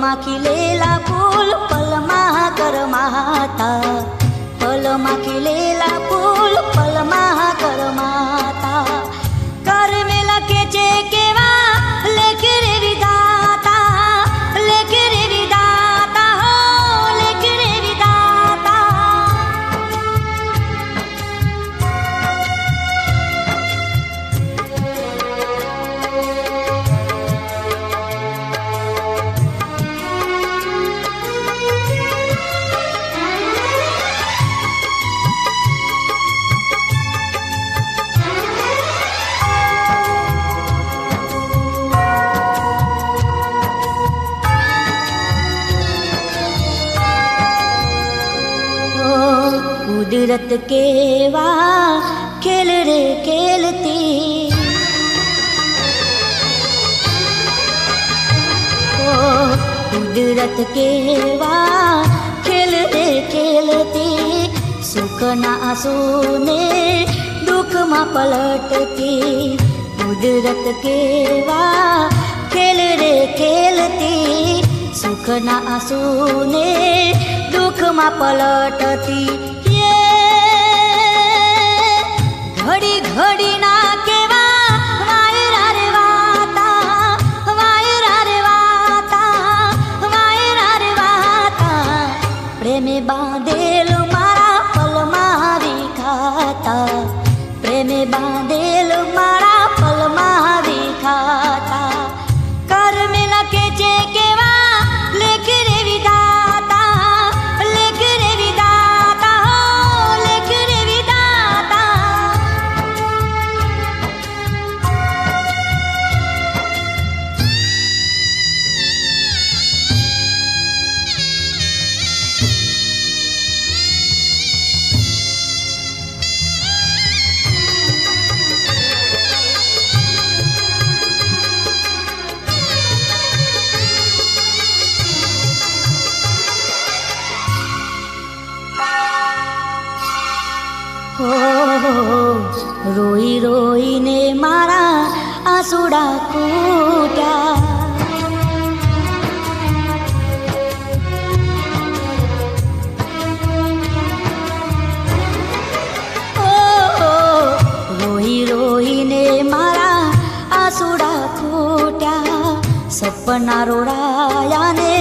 पलमा खिलेला फूल पलमा करमाता, पलमा खिलेला फूल पलमा करमाता। कर में लखे छे केवा लेख रे विधाता, लेख रे विधाता, हो लेख रे विधाता। कुदरत केवा खेल रे खेलती, ओ कुदरत केवा खेल रे खेलती। सुख ना आंसू ने दुख में पलटती, कुदरत केवा खेल रे खेलती। सुख ना आंसू ने दुख में पलटती। घड़ी घड़ी ना केवा वायरा रे वाता, वायरा रे वाता, वायरा रे वाता। प्रेमे बांधेल मारा पलमा विखाता, प्रेमे बांधेल मारा पलमा विखाता। कर में लखे छे केवा लेख रे विधाता, लेख रे विधाता, हो लेख रे विधाता। रोई रोई ने मारा आंसुड़ा कूटा, रोई रोई ने मारा आंसुड़ा कूटा। सपना रोड़ाया ने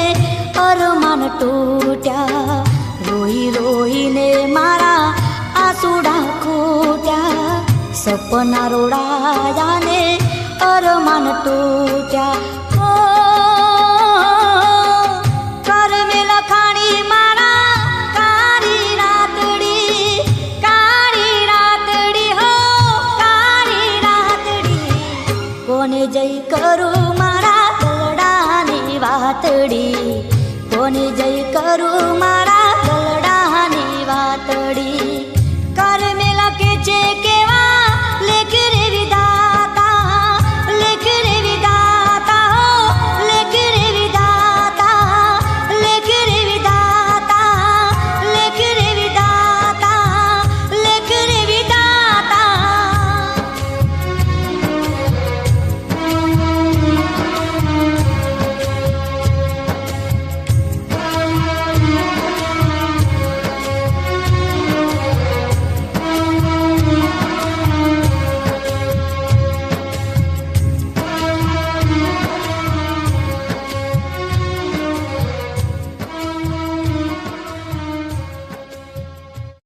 अरमान टूटा, रोई रोई ने मारा आंसुड़ा कूटा। सपना रोड़ाया ने अरमान टूटा। ओ कर में लखाणी मारा कारी रातड़ी, कारी रातड़ी, हो कारी रातड़ी। कोने जई करू मारा गलडानी वातड़ी, कोने जई करू मारा